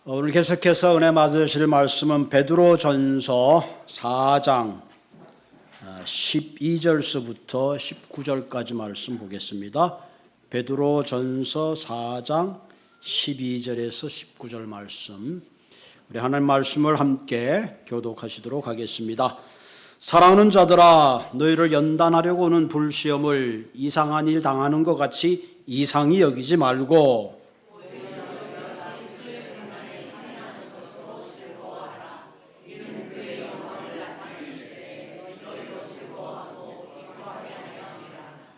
오늘 계속해서 은혜 받으실 말씀은 베드로전서 4장 12절서부터 19절까지 말씀 보겠습니다. 베드로전서 4장 12절에서 19절 말씀, 우리 하나님 말씀을 함께 교독하시도록 하겠습니다. 사랑하는 자들아, 너희를 연단하려고 오는 불시험을 이상한 일 당하는 것 같이 이상히 여기지 말고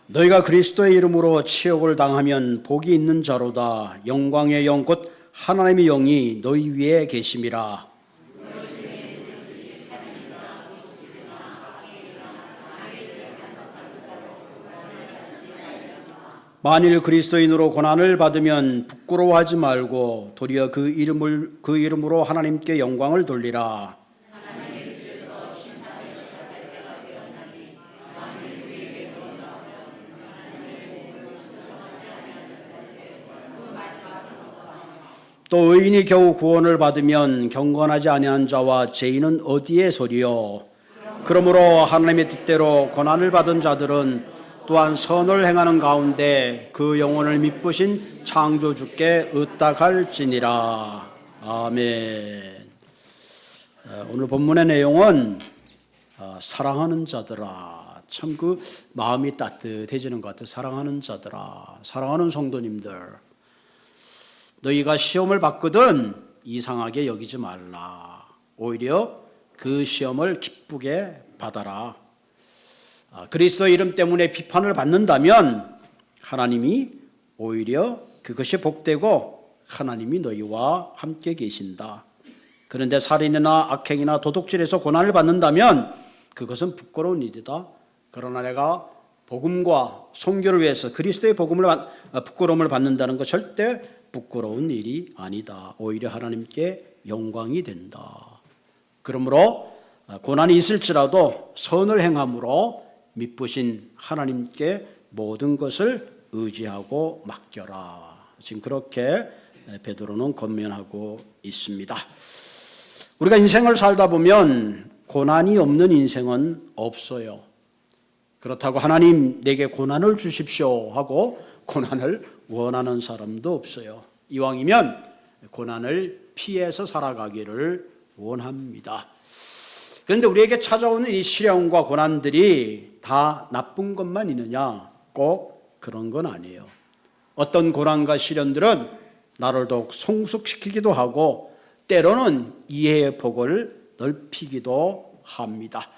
너희가 그리스도의 이름으로 치욕을 당하면 복이 있는 자로다. 영광의 영 곧 하나님의 영이 너희 위에 계심이라. 만일 그리스도인으로 고난을 받으면 부끄러워하지 말고 도리어 그 이름으로 하나님께 영광을 돌리라. 또 의인이 겨우 구원을 받으면 경건하지 아니한 자와 죄인은 어디에 서리요? 그러므로 하나님의 뜻대로 고난을 받은 자들은 또한 선을 행하는 가운데 그 영혼을 미쁘신 창조주께 의탁할지니라. 아멘. 오늘 본문의 내용은 사랑하는 자들아, 참 그 마음이 따뜻해지는 것 같아요. 사랑하는 자들아, 사랑하는 성도님들, 너희가 시험을 받거든 이상하게 여기지 말라. 오히려 그 시험을 기쁘게 받아라. 그리스도 이름 때문에 비판을 받는다면 하나님이 오히려 그것이 복되고 하나님이 너희와 함께 계신다. 그런데 살인이나 악행이나 도둑질에서 고난을 받는다면 그것은 부끄러운 일이다. 그러나 내가 복음과 선교를 위해서 그리스도의 부끄러움을 받는다는 것 절대 부끄러운 일이 아니다. 오히려 하나님께 영광이 된다. 그러므로 고난이 있을지라도 선을 행함으로 미쁘신 하나님께 모든 것을 의지하고 맡겨라. 지금 그렇게 베드로는 권면하고 있습니다. 우리가 인생을 살다 보면 고난이 없는 인생은 없어요. 그렇다고 하나님 내게 고난을 주십시오 하고 고난을 원하는 사람도 없어요. 이왕이면 고난을 피해서 살아가기를 원합니다. 그런데 우리에게 찾아오는 이 시련과 고난들이 다 나쁜 것만 있느냐? 꼭 그런 건 아니에요. 어떤 고난과 시련들은 나를 더욱 성숙시키기도 하고 때로는 이해의 폭을 넓히기도 합니다.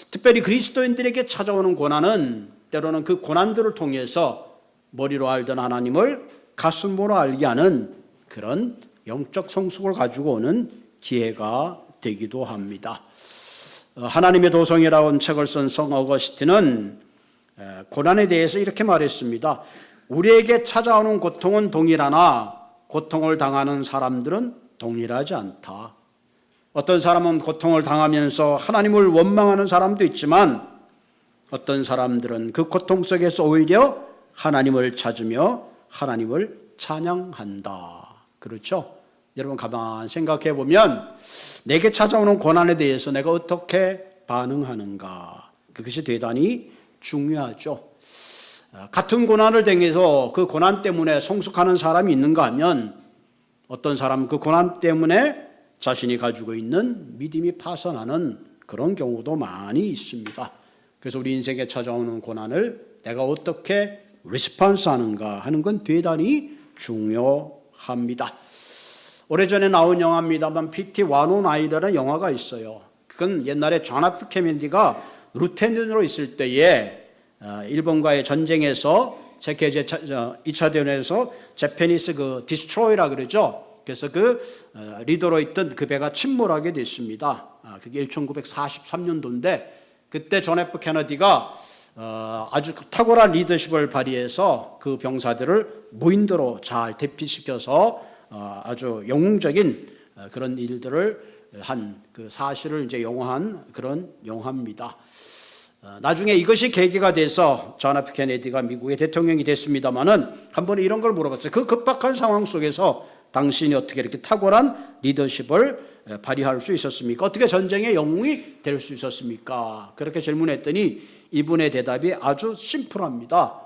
특별히 그리스도인들에게 찾아오는 고난은 때로는 그 고난들을 통해서 머리로 알던 하나님을 가슴으로 알게 하는 그런 영적 성숙을 가지고 오는 기회가 되기도 합니다. 하나님의 도성이라는 책을 쓴 성 어거스틴은 고난에 대해서 이렇게 말했습니다. 우리에게 찾아오는 고통은 동일하나 고통을 당하는 사람들은 동일하지 않다. 어떤 사람은 고통을 당하면서 하나님을 원망하는 사람도 있지만 어떤 사람들은 그 고통 속에서 오히려 하나님을 찾으며 하나님을 찬양한다. 그렇죠? 여러분 가만히 생각해 보면 내게 찾아오는 고난에 대해서 내가 어떻게 반응하는가, 그것이 대단히 중요하죠. 같은 고난을 당해서 그 고난 때문에 성숙하는 사람이 있는가 하면 어떤 사람은 그 고난 때문에 자신이 가지고 있는 믿음이 파산하는 그런 경우도 많이 있습니다. 그래서 우리 인생에 찾아오는 고난을 내가 어떻게 리스폰스 하는가 하는 건 대단히 중요합니다. 오래전에 나온 영화입니다만 PT 109라는 영화가 있어요. 그건 옛날에 존 F 케네디가 루테넌으로 있을 때에 일본과의 전쟁에서 제 2차 대전에서 제페니스 그 디스트로이라 그러죠. 그래서 그 리더로 있던 그 배가 침몰하게 됐습니다. 그게 1943년도인데 그때 존 F 케네디가 아주 탁월한 리더십을 발휘해서 그 병사들을 무인도로 잘 대피시켜서 아주 영웅적인 그런 일들을 한 그 사실을 이제 영화한 그런 영화입니다. 나중에 이것이 계기가 돼서 존 F 케네디가 미국의 대통령이 됐습니다만은 한 번에 이런 걸 물어봤어요. 그 급박한 상황 속에서 당신이 어떻게 이렇게 탁월한 리더십을 발휘할 수 있었습니까? 어떻게 전쟁의 영웅이 될 수 있었습니까? 그렇게 질문했더니 이분의 대답이 아주 심플합니다.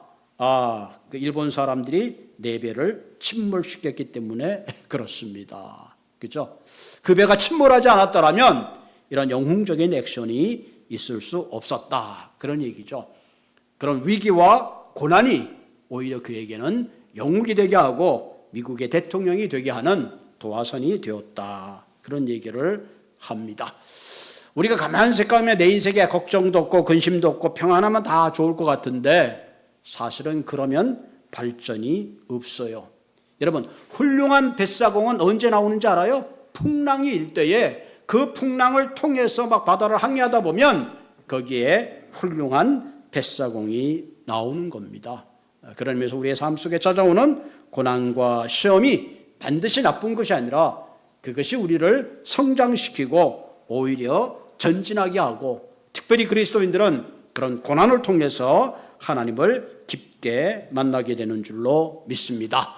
그 일본 사람들이 내 배를 침몰시켰기 때문에 그렇습니다. 그죠? 그 배가 침몰하지 않았더라면 이런 영웅적인 액션이 있을 수 없었다. 그런 얘기죠. 그런 위기와 고난이 오히려 그에게는 영웅이 되게 하고 미국의 대통령이 되게 하는 도화선이 되었다. 그런 얘기를 합니다. 우리가 가만히 생각하면 내 인생에 걱정도 없고 근심도 없고 평안하면 다 좋을 것 같은데 사실은 그러면 발전이 없어요. 여러분, 훌륭한 뱃사공은 언제 나오는지 알아요? 풍랑이 일 때에 그 풍랑을 통해서 막 바다를 항해하다 보면 거기에 훌륭한 뱃사공이 나오는 겁니다. 그런 의미에서 우리의 삶 속에 찾아오는 고난과 시험이 반드시 나쁜 것이 아니라 그것이 우리를 성장시키고 오히려 전진하게 하고, 특별히 그리스도인들은 그런 고난을 통해서 하나님을 깊게 만나게 되는 줄로 믿습니다.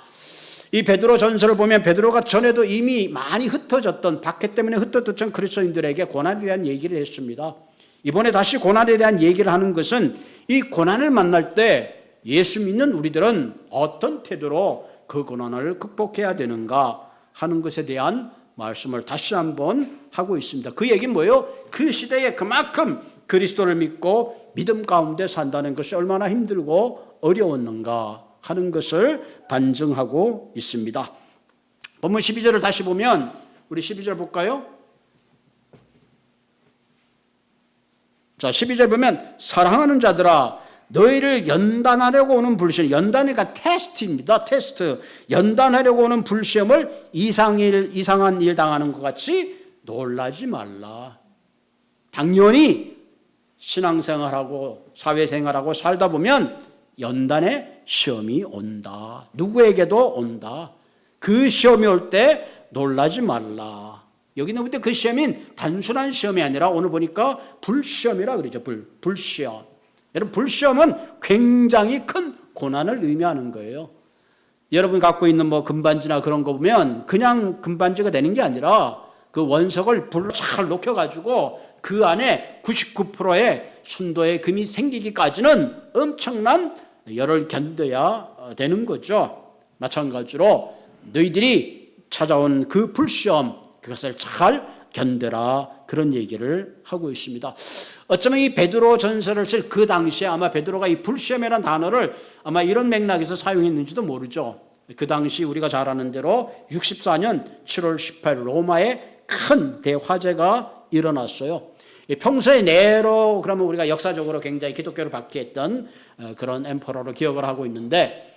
이 베드로 전서를 보면 베드로가 전에도 이미 많이 흩어졌던, 박해 때문에 흩어졌던 그리스도인들에게 고난에 대한 얘기를 했습니다. 이번에 다시 고난에 대한 얘기를 하는 것은 이 고난을 만날 때 예수 믿는 우리들은 어떤 태도로 그 고난을 극복해야 되는가 하는 것에 대한 말씀을 다시 한번 하고 있습니다. 그 얘기는 뭐예요? 그 시대에 그만큼 그리스도를 믿고 믿음 가운데 산다는 것이 얼마나 힘들고 어려웠는가 하는 것을 반증하고 있습니다. 본문 12절을 다시 보면, 우리 12절 볼까요? 자, 12절 보면 사랑하는 자들아 너희를 연단하려고 오는 불시험, 연단이니까 테스트입니다. 테스트. 연단하려고 오는 불시험을 이상한 일 당하는 것 같이 놀라지 말라. 당연히 신앙생활하고 사회생활하고 살다 보면 연단의 시험이 온다. 누구에게도 온다. 그 시험이 올 때 놀라지 말라. 여기는 볼 때 그 시험인 단순한 시험이 아니라 오늘 보니까 불시험이라 그러죠. 불시험. 여러분, 불시험은 굉장히 큰 고난을 의미하는 거예요. 여러분이 갖고 있는 뭐 금반지나 그런 거 보면 그냥 금반지가 되는 게 아니라 그 원석을 불로 잘 녹여가지고 그 안에 99%의 순도의 금이 생기기까지는 엄청난 열을 견뎌야 되는 거죠. 마찬가지로 너희들이 찾아온 그 불시험, 그것을 잘 견뎌라, 그런 얘기를 하고 있습니다. 어쩌면 이 베드로 전서를 쓸 그 당시에 아마 베드로가 이 불시험이라는 단어를 아마 이런 맥락에서 사용했는지도 모르죠. 그 당시 우리가 잘 아는 대로 64년 7월 18일 로마에 큰 대화재가 일어났어요. 평소에 네로, 그러면 우리가 역사적으로 굉장히 기독교를 박해했던 그런 엠퍼러로 기억을 하고 있는데,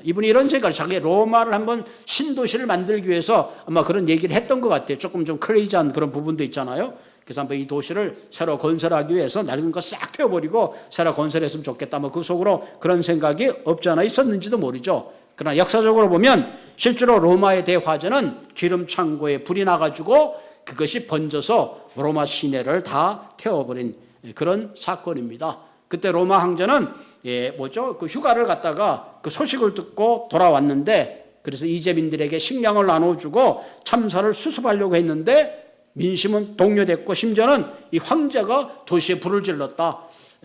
이분이 이런 생각을, 자기 로마를 한번 신도시를 만들기 위해서 아마 그런 얘기를 했던 것 같아요. 조금 좀 크레이지한 그런 부분도 있잖아요. 그래서 한번 이 도시를 새로 건설하기 위해서 낡은 거 싹 태워버리고 새로 건설했으면 좋겠다. 뭐 그 속으로 그런 생각이 없지 않아 있었는지도 모르죠. 그러나 역사적으로 보면 실제로 로마의 대화재는 기름 창고에 불이 나가지고 그것이 번져서 로마 시내를 다 태워버린 그런 사건입니다. 그때 로마 황제는 그 휴가를 갔다가 그 소식을 듣고 돌아왔는데, 그래서 이재민들에게 식량을 나눠주고 참사를 수습하려고 했는데 민심은 동요됐고 심지어는 이 황제가 도시에 불을 질렀다.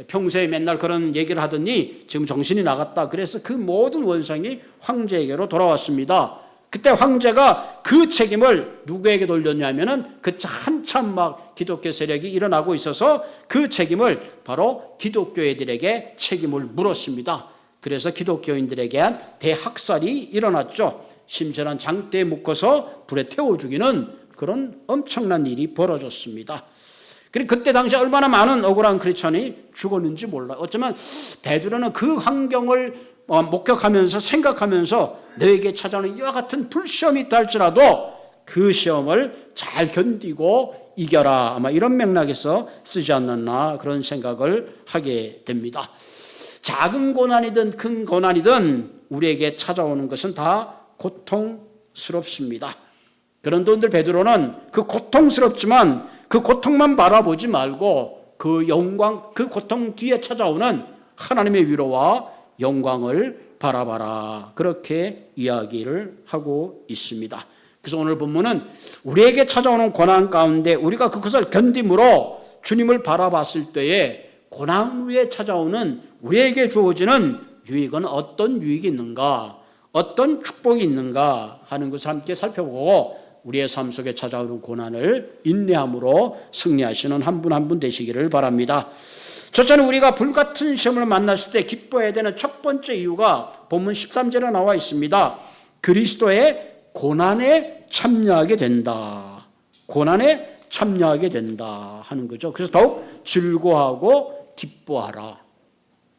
평소에 맨날 그런 얘기를 하더니 지금 정신이 나갔다. 그래서 그 모든 원성이 황제에게로 돌아왔습니다. 그때 황제가 그 책임을 누구에게 돌렸냐면은 그 한참 막 기독교 세력이 일어나고 있어서 그 책임을 바로 기독교인들에게 책임을 물었습니다. 그래서 기독교인들에게 한 대학살이 일어났죠. 심지어는 장대에 묶어서 불에 태워 죽이는 그런 엄청난 일이 벌어졌습니다. 그리고 그때 당시 얼마나 많은 억울한 크리스천이 죽었는지 몰라요. 어쩌면 베드로는 그 환경을 목격하면서 생각하면서 너에게 찾아오는 이와 같은 불시험이 있다 할지라도 그 시험을 잘 견디고 이겨라, 아마 이런 맥락에서 쓰지 않았나 그런 생각을 하게 됩니다. 작은 고난이든 큰 고난이든 우리에게 찾아오는 것은 다 고통스럽습니다. 그런데 오늘 베드로는 그 고통스럽지만 그 고통만 바라보지 말고 그 영광, 그 고통 뒤에 찾아오는 하나님의 위로와 영광을 바라봐라. 그렇게 이야기를 하고 있습니다. 그래서 오늘 본문은 우리에게 찾아오는 고난 가운데 우리가 그것을 견딤으로 주님을 바라봤을 때에 고난 후에 찾아오는 우리에게 주어지는 유익은 어떤 유익이 있는가, 어떤 축복이 있는가 하는 것을 함께 살펴보고 우리의 삶 속에 찾아오는 고난을 인내함으로 승리하시는 한 분 한 분 되시기를 바랍니다. 첫째는 우리가 불같은 시험을 만났을 때 기뻐해야 되는 첫 번째 이유가 본문 13절에 나와 있습니다. 그리스도의 고난에 참여하게 된다. 고난에 참여하게 된다 하는 거죠. 그래서 더욱 즐거워하고 기뻐하라.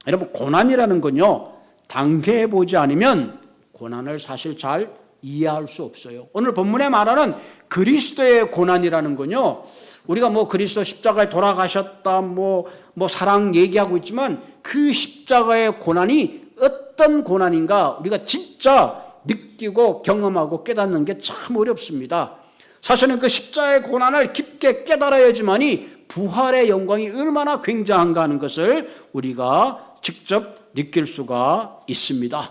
여러분, 고난이라는 건요, 당해보지 않으면 고난을 사실 잘 이해할 수 없어요. 오늘 본문에 말하는 그리스도의 고난이라는 건요, 우리가 그리스도 십자가에 돌아가셨다, 사랑 얘기하고 있지만 그 십자가의 고난이 어떤 고난인가 우리가 진짜 느끼고 경험하고 깨닫는 게 참 어렵습니다. 사실은 그 십자가의 고난을 깊게 깨달아야지만이 부활의 영광이 얼마나 굉장한가 하는 것을 우리가 직접 느낄 수가 있습니다.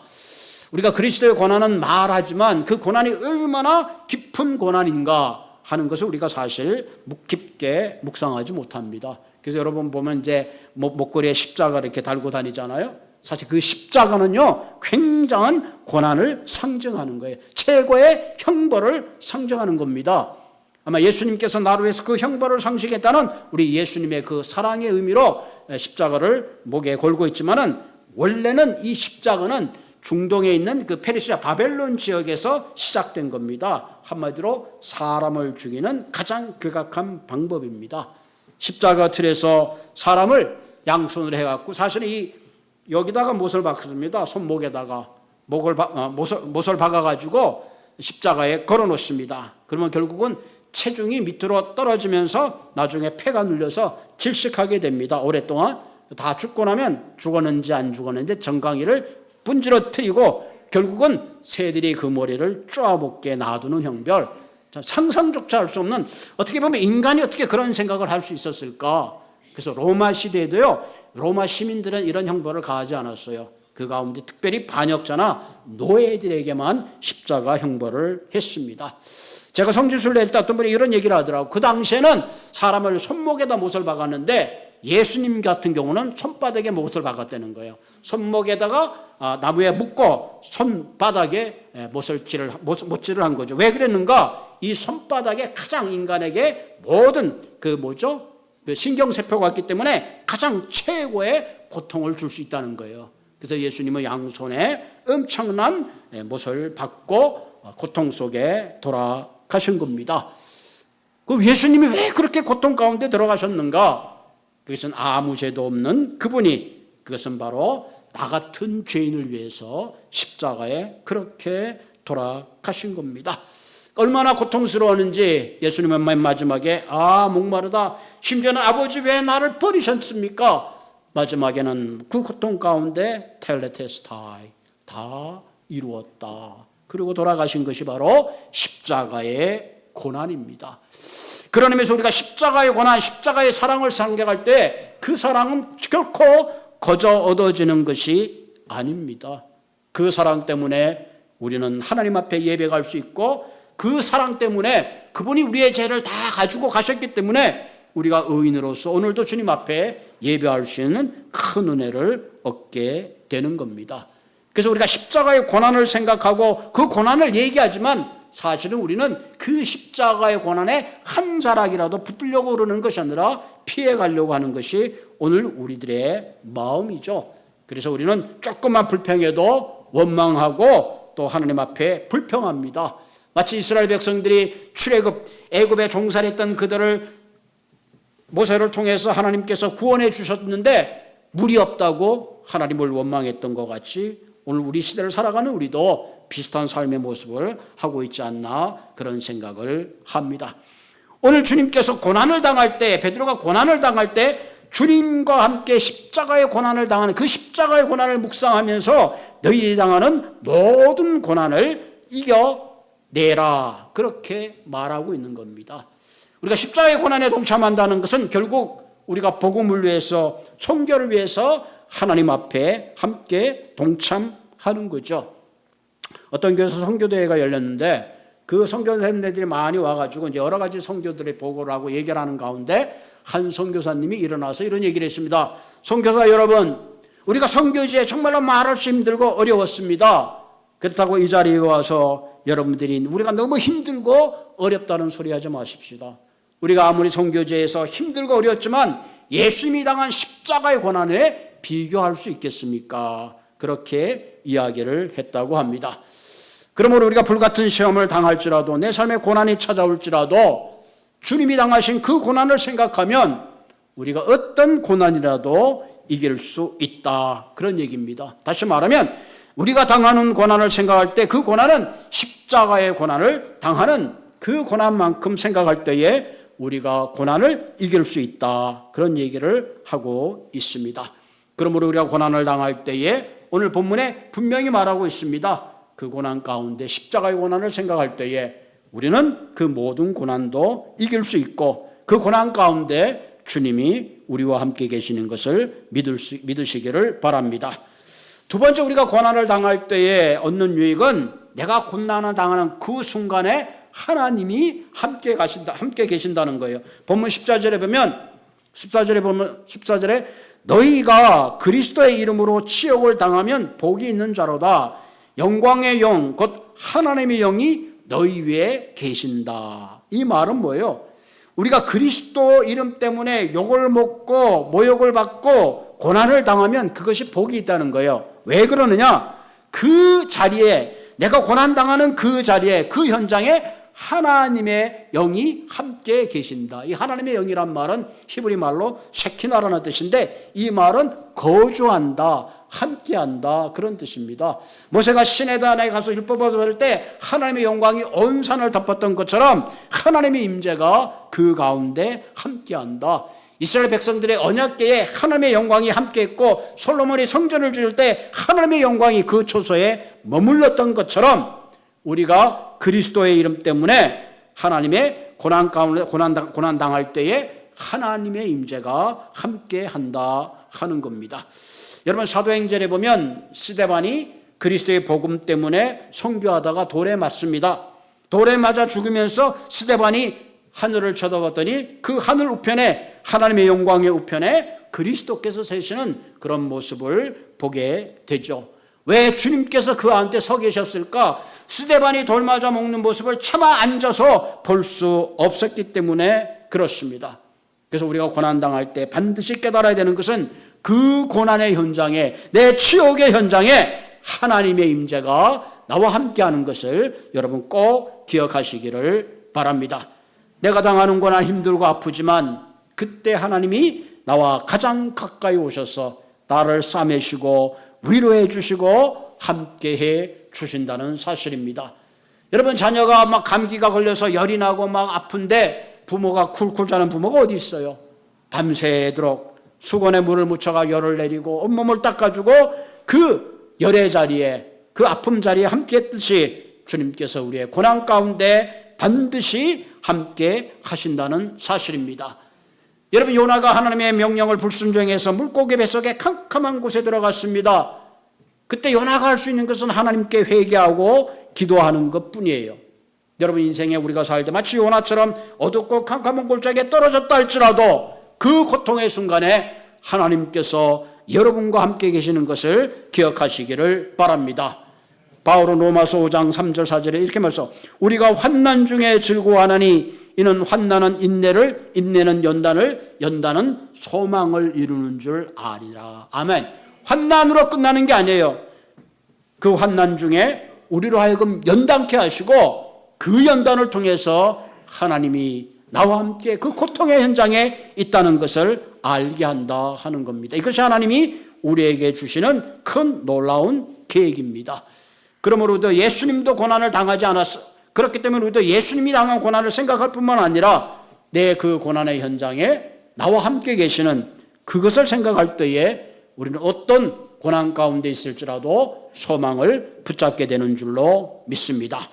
우리가 그리스도의 고난은 말하지만 그 고난이 얼마나 깊은 고난인가 하는 것을 우리가 사실 깊게 묵상하지 못합니다. 그래서 여러분 보면 이제 목걸이에 십자가를 이렇게 달고 다니잖아요. 사실 그 십자가는요, 굉장한 고난을 상징하는 거예요. 최고의 형벌을 상징하는 겁니다. 아마 예수님께서 나를 위해서 그 형벌을 상징했다는 우리 예수님의 그 사랑의 의미로 십자가를 목에 걸고 있지만은 원래는 이 십자가는 중동에 있는 그 페르시아 바벨론 지역에서 시작된 겁니다. 한마디로 사람을 죽이는 가장 극악한 방법입니다. 십자가 틀에서 사람을 양손으로 해갖고 사실은 여기다가 못을 박습니다. 손목에다가 못을 박아가지고 십자가에 걸어 놓습니다. 그러면 결국은 체중이 밑으로 떨어지면서 나중에 폐가 눌려서 질식하게 됩니다. 오랫동안 다 죽고 나면 죽었는지 안 죽었는지 정강이를 분지러뜨리고 결국은 새들이 그 머리를 쪼아먹게 놔두는 형벌. 상상조차 할 수 없는, 어떻게 보면 인간이 어떻게 그런 생각을 할 수 있었을까. 그래서 로마 시대에도요, 로마 시민들은 이런 형벌을 가하지 않았어요. 그 가운데 특별히 반역자나 노예들에게만 십자가 형벌을 했습니다. 제가 성지순례 할 때 어떤 분이 이런 얘기를 하더라고요. 그 당시에는 사람을 손목에다 못을 박았는데 예수님 같은 경우는 손바닥에 못을 박았다는 거예요. 손목에다가 나무에 묶고 손바닥에 못질을 한 거죠. 왜 그랬는가? 이 손바닥에 가장 인간에게 모든 그 신경세포가 있기 때문에 가장 최고의 고통을 줄 수 있다는 거예요. 그래서 예수님은 양손에 엄청난 못을 받고 고통 속에 돌아가신 겁니다. 그 예수님이 왜 그렇게 고통 가운데 들어가셨는가? 그것은 아무 죄도 없는 그분이, 그것은 바로 나 같은 죄인을 위해서 십자가에 그렇게 돌아가신 겁니다. 얼마나 고통스러웠는지 예수님은 맨 마지막에 목마르다, 심지어는 아버지 왜 나를 버리셨습니까? 마지막에는 그 고통 가운데 텔레테스타이, 다 이루었다. 그리고 돌아가신 것이 바로 십자가의 고난입니다. 그런 의미에서 우리가 십자가의 고난, 십자가의 사랑을 생각할 때 그 사랑은 결코 거저 얻어지는 것이 아닙니다. 그 사랑 때문에 우리는 하나님 앞에 예배갈 수 있고, 그 사랑 때문에 그분이 우리의 죄를 다 가지고 가셨기 때문에 우리가 의인으로서 오늘도 주님 앞에 예배할 수 있는 큰 은혜를 얻게 되는 겁니다. 그래서 우리가 십자가의 고난을 생각하고 그 고난을 얘기하지만 사실은 우리는 그 십자가의 고난에 한 자락이라도 붙들려고 그러는 것이 아니라 피해가려고 하는 것이 오늘 우리들의 마음이죠. 그래서 우리는 조금만 불평해도 원망하고 또 하나님 앞에 불평합니다. 마치 이스라엘 백성들이 출애굽, 애굽에 종살이했던 그들을 모세를 통해서 하나님께서 구원해 주셨는데 물이 없다고 하나님을 원망했던 것 같이 오늘 우리 시대를 살아가는 우리도 비슷한 삶의 모습을 하고 있지 않나, 그런 생각을 합니다. 오늘 주님께서 고난을 당할 때, 베드로가 고난을 당할 때 주님과 함께 십자가의 고난을 당하는, 그 십자가의 고난을 묵상하면서 너희들이 당하는 모든 고난을 이겨내라, 그렇게 말하고 있는 겁니다. 우리가 십자가의 고난에 동참한다는 것은 결국 우리가 복음을 위해서, 선교를 위해서 하나님 앞에 함께 동참하는 하는 거죠. 어떤 교회에서 선교대회가 열렸는데 그 선교사님들이 많이 와가지고 이제 여러 가지 선교들의 보고를 하고 얘기를 하는 가운데 한 선교사님이 일어나서 이런 얘기를 했습니다. 선교사 여러분, 우리가 선교지에 정말로 말할 수 힘들고 어려웠습니다. 그렇다고 이 자리에 와서 여러분들이 우리가 너무 힘들고 어렵다는 소리 하지 마십시다. 우리가 아무리 선교지에서 힘들고 어려웠지만 예수님이 당한 십자가의 고난에 비교할 수 있겠습니까? 그렇게 이야기를 했다고 합니다. 그러므로 우리가 불같은 시험을 당할지라도 내 삶에 고난이 찾아올지라도 주님이 당하신 그 고난을 생각하면 우리가 어떤 고난이라도 이길 수 있다. 그런 얘기입니다. 다시 말하면 우리가 당하는 고난을 생각할 때 그 고난은 십자가의 고난을 당하는 그 고난만큼 생각할 때에 우리가 고난을 이길 수 있다. 그런 얘기를 하고 있습니다. 그러므로 우리가 고난을 당할 때에 오늘 본문에 분명히 말하고 있습니다. 그 고난 가운데 십자가의 고난을 생각할 때에 우리는 그 모든 고난도 이길 수 있고 그 고난 가운데 주님이 우리와 함께 계시는 것을 믿으시기를 바랍니다. 두 번째, 우리가 고난을 당할 때에 얻는 유익은 내가 고난을 당하는 그 순간에 하나님이 함께 계신다는 거예요. 본문 14절에 보면 14절에 너희가 그리스도의 이름으로 치욕을 당하면 복이 있는 자로다. 영광의 영 곧 하나님의 영이 너희 위에 계신다. 이 말은 뭐예요? 우리가 그리스도 이름 때문에 욕을 먹고 모욕을 받고 고난을 당하면 그것이 복이 있다는 거예요. 왜 그러느냐? 그 자리에, 내가 고난당하는 그 자리에, 그 현장에 하나님의 영이 함께 계신다. 이 하나님의 영이란 말은 히브리 말로 쉐키나라는 뜻인데 이 말은 거주한다, 함께한다, 그런 뜻입니다. 모세가 시내단에 가서 율법을 받을 때 하나님의 영광이 온 산을 덮었던 것처럼 하나님의 임재가 그 가운데 함께한다. 이스라엘 백성들의 언약궤에 하나님의 영광이 함께했고 솔로몬이 성전을 지을 때 하나님의 영광이 그 초소에 머물렀던 것처럼 우리가 그리스도의 이름 때문에 하나님의 고난 가운데 고난 당할 때에 하나님의 임재가 함께한다 하는 겁니다. 여러분, 사도행전에 보면 스데반이 그리스도의 복음 때문에 선교하다가 돌에 맞습니다. 돌에 맞아 죽으면서 스데반이 하늘을 쳐다봤더니 그 하늘 우편에, 하나님의 영광의 우편에 그리스도께서 세시는 그런 모습을 보게 되죠. 왜 주님께서 그 안에 서 계셨을까? 스데반이 돌 맞아 먹는 모습을 차마 앉아서 볼 수 없었기 때문에 그렇습니다. 그래서 우리가 고난당할 때 반드시 깨달아야 되는 것은 그 고난의 현장에, 내 치욕의 현장에 하나님의 임재가 나와 함께하는 것을 여러분 꼭 기억하시기를 바랍니다. 내가 당하는 고난 힘들고 아프지만 그때 하나님이 나와 가장 가까이 오셔서 나를 싸매시고 위로해 주시고 함께해 주신다는 사실입니다. 여러분, 자녀가 막 감기가 걸려서 열이 나고 막 아픈데 부모가 쿨쿨 자는 부모가 어디 있어요? 밤새도록 수건에 물을 묻혀가 열을 내리고 온몸을 닦아주고 그 열의 자리에, 그 아픔 자리에 함께 했듯이 주님께서 우리의 고난 가운데 반드시 함께 하신다는 사실입니다. 여러분, 요나가 하나님의 명령을 불순종해서 물고기 뱃속에 캄캄한 곳에 들어갔습니다. 그때 요나가 할 수 있는 것은 하나님께 회개하고 기도하는 것뿐이에요. 여러분, 인생에 우리가 살 때 마치 요나처럼 어둡고 캄캄한 골짜기에 떨어졌다 할지라도 그 고통의 순간에 하나님께서 여러분과 함께 계시는 것을 기억하시기를 바랍니다. 바울은 로마서 5장 3절 4절에 이렇게 말해서 우리가 환난 중에 즐거워하나니 이는 환난은 인내를, 인내는 연단을, 연단은 소망을 이루는 줄 아리라. 아멘. 환난으로 끝나는 게 아니에요. 그 환난 중에 우리로 하여금 연단케 하시고 그 연단을 통해서 하나님이 나와 함께 그 고통의 현장에 있다는 것을 알게 한다 하는 겁니다. 이것이 하나님이 우리에게 주시는 큰 놀라운 계획입니다. 그러므로 우리도 예수님도 고난을 당하지 않았어. 그렇기 때문에 우리도 예수님이 당한 고난을 생각할 뿐만 아니라 내 그 고난의 현장에 나와 함께 계시는 그것을 생각할 때에 우리는 어떤 고난 가운데 있을지라도 소망을 붙잡게 되는 줄로 믿습니다.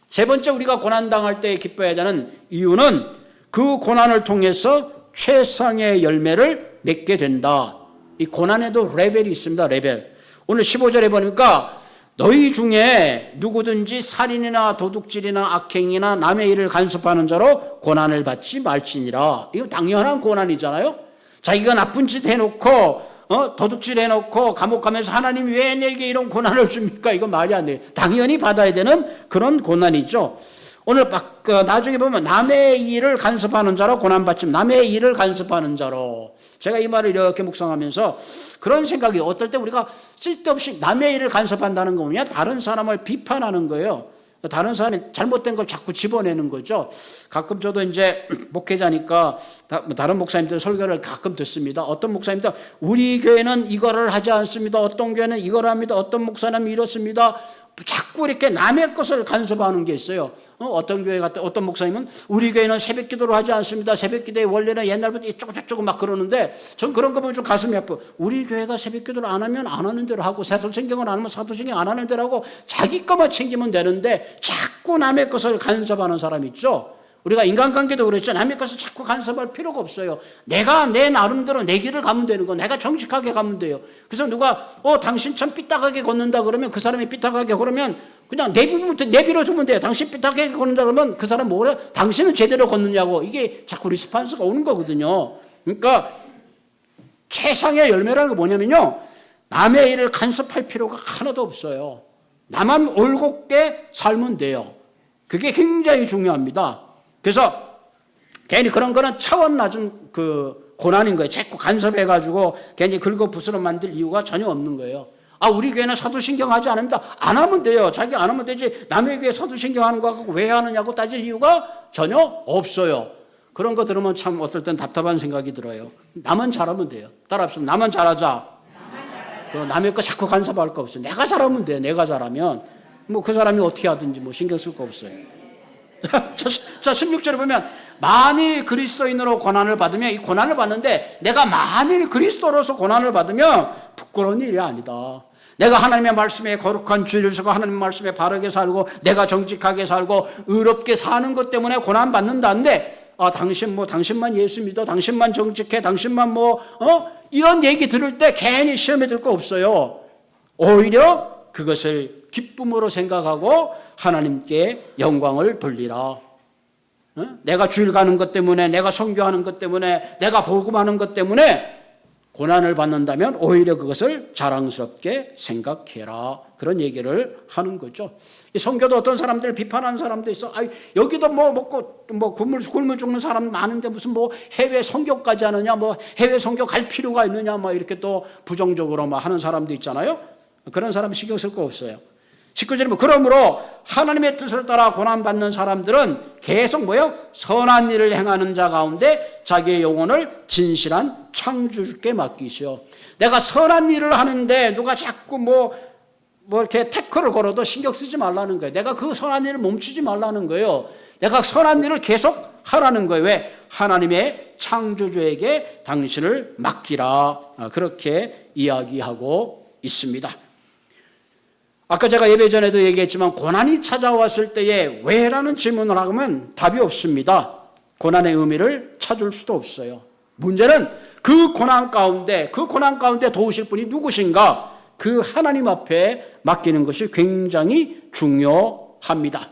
세 번째, 우리가 고난당할 때 기뻐해야 되는 이유는 그 고난을 통해서 최상의 열매를 맺게 된다. 이 고난에도 레벨이 있습니다. 레벨. 오늘 15절에 보니까 너희 중에 누구든지 살인이나 도둑질이나 악행이나 남의 일을 간섭하는 자로 고난을 받지 말지니라. 이거 당연한 고난이잖아요. 자기가 나쁜 짓 해놓고 도둑질 해놓고 감옥 가면서 하나님 왜 내게 이런 고난을 줍니까? 이거 말이 안 돼요. 당연히 받아야 되는 그런 고난이죠. 오늘 나중에 보면 남의 일을 간섭하는 자로 고난받지, 남의 일을 간섭하는 자로. 제가 이 말을 이렇게 묵상하면서 그런 생각이, 어떨 때 우리가 쓸데없이 남의 일을 간섭한다는 거 뭐냐? 다른 사람을 비판하는 거예요. 다른 사람이 잘못된 걸 자꾸 집어내는 거죠. 가끔 저도 이제 목회자니까 다른 목사님들 설교를 가끔 듣습니다. 어떤 목사님들 우리 교회는 이거를 하지 않습니다. 어떤 교회는 이걸 합니다. 어떤 목사는 이렇습니다. 자꾸 이렇게 남의 것을 간섭하는 게 있어요. 어떤 교회 같은 어떤 목사님은 우리 교회는 새벽 기도를 하지 않습니다. 새벽 기도의 원래는 옛날부터 이쪽고 저쪽고 막 그러는데 전 그런 거 보면 좀 가슴이 아파. 우리 교회가 새벽 기도를 안 하면 안 하는 대로 하고 사도신경을 안 하면 사도신경 안 하는 대로 하고 자기 것만 챙기면 되는데 자꾸 남의 것을 간섭하는 사람 있죠. 우리가 인간관계도 그랬죠. 남의 것을 자꾸 간섭할 필요가 없어요. 내가 내 나름대로 내 길을 가면 되는 거. 내가 정직하게 가면 돼요. 그래서 누가 당신 참 삐딱하게 걷는다 그러면 그 사람이 삐딱하게 걸으면 그냥 내비로 두면 돼요. 당신 삐딱하게 걷는다 그러면 그 사람 뭐래? 당신은 제대로 걷느냐고. 이게 자꾸 리스판스가 오는 거거든요. 그러니까 최상의 열매라는 게 뭐냐면요, 남의 일을 간섭할 필요가 하나도 없어요. 나만 올곧게 살면 돼요. 그게 굉장히 중요합니다. 그래서 괜히 그런 거는 차원 낮은 그 고난인 거예요. 자꾸 간섭해가지고 괜히 긁어부스러 만들 이유가 전혀 없는 거예요. 우리 교회는 사도신경 하지 않습니다. 안 하면 돼요. 자기 안 하면 되지. 남의 교회 사도신경 하는 거 갖고 왜 하느냐고 따질 이유가 전혀 없어요. 그런 거 들으면 참 어떨 땐 답답한 생각이 들어요. 나만 잘하면 돼요. 따라합시다. 나만 잘하자. 남의 거 자꾸 간섭할 거 없어요. 내가 잘하면 돼요. 내가 잘하면 뭐 그 사람이 어떻게 하든지 뭐 신경 쓸 거 없어요. 자, 16절에 보면 만일 그리스도인으로 고난을 받으면, 이 고난을 받는데 내가 만일 그리스도로서 고난을 받으면 부끄러운 일이 아니다. 내가 하나님의 말씀에 거룩한 주의를 서고 하나님의 말씀에 바르게 살고 내가 정직하게 살고 의롭게 사는 것 때문에 고난 받는다는데 당신만 예수 믿어, 당신만 정직해, 당신만 이런 얘기 들을 때 괜히 시험에 들 거 없어요. 오히려 그것을 기쁨으로 생각하고 하나님께 영광을 돌리라. 내가 주일 가는 것 때문에, 내가 선교하는 것 때문에, 내가 복음하는 것 때문에 고난을 받는다면 오히려 그것을 자랑스럽게 생각해라. 그런 얘기를 하는 거죠. 이 선교도 어떤 사람들 비판하는 사람도 있어. 여기도 먹고 굶어 죽는 사람 많은데 무슨 해외 선교까지 하느냐, 해외 선교 갈 필요가 있느냐, 이렇게 또 부정적으로 하는 사람도 있잖아요. 그런 사람 신경 쓸 거 없어요. 19절에 그러므로 하나님의 뜻을 따라 고난받는 사람들은 계속 선한 일을 행하는 자 가운데 자기의 영혼을 진실한 창조주께 맡기시오. 내가 선한 일을 하는데 누가 자꾸 이렇게 태클을 걸어도 신경 쓰지 말라는 거예요. 내가 그 선한 일을 멈추지 말라는 거예요. 내가 선한 일을 계속 하라는 거예요. 왜? 하나님의 창조주에게 당신을 맡기라. 그렇게 이야기하고 있습니다. 아까 제가 예배 전에도 얘기했지만 고난이 찾아왔을 때에 왜라는 질문을 하면 답이 없습니다. 고난의 의미를 찾을 수도 없어요. 문제는 그 고난 가운데 도우실 분이 누구신가? 그 하나님 앞에 맡기는 것이 굉장히 중요합니다.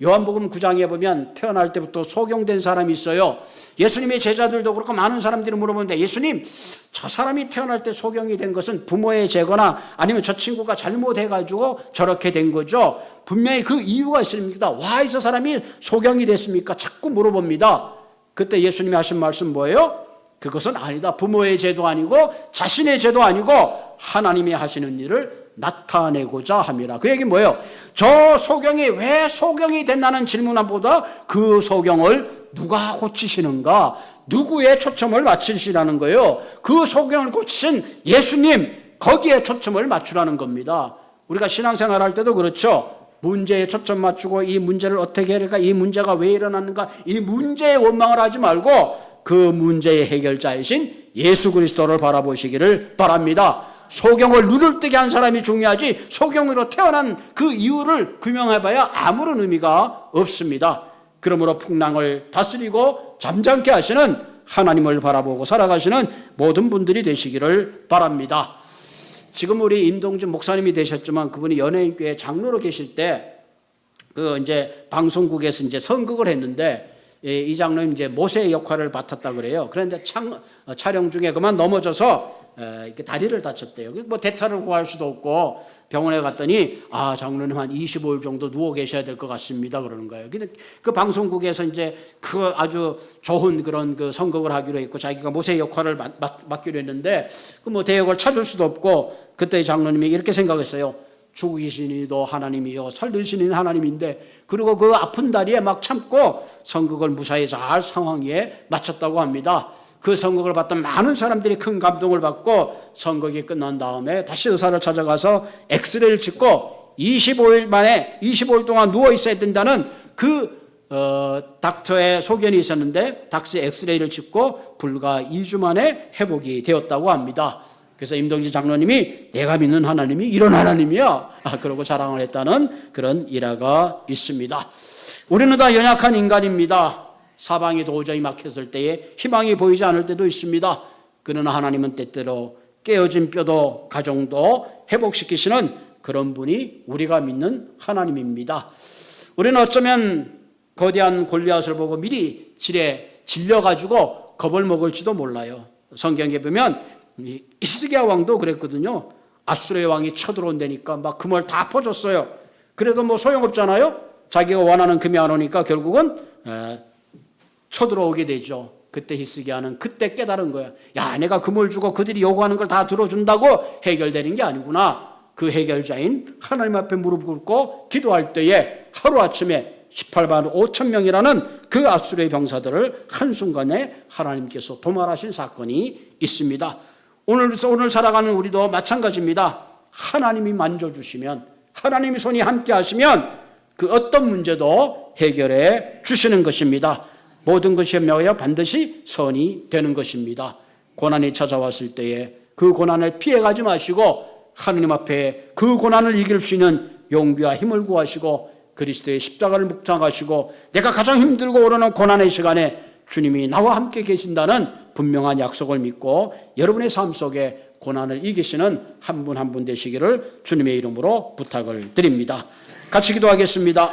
요한복음 9장에 보면 태어날 때부터 소경된 사람이 있어요. 예수님의 제자들도 그렇고 많은 사람들이 물어보는데, 예수님, 저 사람이 태어날 때 소경이 된 것은 부모의 죄거나 아니면 저 친구가 잘못해가지고 저렇게 된 거죠. 분명히 그 이유가 있습니다. 왜 저 사람이 소경이 됐습니까? 자꾸 물어봅니다. 그때 예수님이 하신 말씀 뭐예요? 그것은 아니다. 부모의 죄도 아니고 자신의 죄도 아니고 하나님이 하시는 일을 나타내고자 함이라. 그 얘기 뭐예요? 저 소경이 왜 소경이 됐나는 질문보다 그 소경을 누가 고치시는가? 누구의 초점을 맞추시라는 거예요? 그 소경을 고치신 예수님, 거기에 초점을 맞추라는 겁니다. 우리가 신앙생활 할 때도 그렇죠. 문제에 초점 맞추고 이 문제를 어떻게 해야 할까? 이 문제가 왜 일어났는가? 이 문제에 원망을 하지 말고 그 문제의 해결자이신 예수 그리스도를 바라보시기를 바랍니다. 소경을 눈을 뜨게 한 사람이 중요하지 소경으로 태어난 그 이유를 규명해봐야 아무런 의미가 없습니다. 그러므로 풍랑을 다스리고 잠잠케 하시는 하나님을 바라보고 살아가시는 모든 분들이 되시기를 바랍니다. 지금 우리 임동준 목사님이 되셨지만 그분이 연예인교회 장로로 계실 때 그 이제 방송국에서 이제 선극을 했는데 이 장로님 이제 모세의 역할을 맡았다 그래요. 그런데 촬영 중에 그만 넘어져서 이렇게 다리를 다쳤대요. 뭐 대타를 구할 수도 없고 병원에 갔더니 장로님 한 25일 정도 누워 계셔야 될 것 같습니다 그러는 거예요. 근데 그 방송국에서 이제 그 아주 좋은 그런 그 선극을 하기로 했고 자기가 모세의 역할을 맡기로 했는데 그 뭐 대역을 찾을 수도 없고 그때 장로님이 이렇게 생각했어요. 죽이시니도 하나님이요 살리시니 하나님인데 그리고 그 아픈 다리에 막 참고 선극을 무사히 잘 상황에 마쳤다고 합니다. 그 선극을 봤던 많은 사람들이 큰 감동을 받고 선극이 끝난 다음에 다시 의사를 찾아가서 엑스레이를 찍고 25일 동안 누워 있어야 된다는 닥터의 소견이 있었는데 다시 엑스레이를 찍고 불과 2주 만에 회복이 되었다고 합니다. 그래서 임동진 장로님이 내가 믿는 하나님이 이런 하나님이야 그러고 자랑을 했다는 그런 일화가 있습니다. 우리는 다 연약한 인간입니다. 사방이 도저히 막혔을 때에 희망이 보이지 않을 때도 있습니다. 그러나 하나님은 때때로 깨어진 뼈도 가정도 회복시키시는 그런 분이 우리가 믿는 하나님입니다. 우리는 어쩌면 거대한 골리앗을 보고 미리 질려가지고 겁을 먹을지도 몰라요. 성경에 보면 히스기야 왕도 그랬거든요. 아수르의 왕이 쳐들어온다니까 막 금을 다 퍼줬어요. 그래도 뭐 소용없잖아요. 자기가 원하는 금이 안 오니까 결국은 쳐들어오게 되죠. 그때 히스기야는 그때 깨달은 거야. 야, 내가 금을 주고 그들이 요구하는 걸 다 들어준다고 해결되는 게 아니구나. 그 해결자인 하나님 앞에 무릎 꿇고 기도할 때에 하루아침에 18만 5천 명이라는 그 아수르의 병사들을 한순간에 하나님께서 도말하신 사건이 있습니다. 오늘 살아가는 우리도 마찬가지입니다. 하나님이 만져주시면, 하나님이 손이 함께 하시면 그 어떤 문제도 해결해 주시는 것입니다. 모든 것이 반드시 선이 되는 것입니다. 고난이 찾아왔을 때에 그 고난을 피해가지 마시고 하나님 앞에 그 고난을 이길 수 있는 용기와 힘을 구하시고 그리스도의 십자가를 묵상하시고 내가 가장 힘들고 오르는 고난의 시간에 주님이 나와 함께 계신다는 분명한 약속을 믿고 여러분의 삶 속에 고난을 이기시는 한 분 한 분 되시기를 주님의 이름으로 부탁을 드립니다. 같이 기도하겠습니다.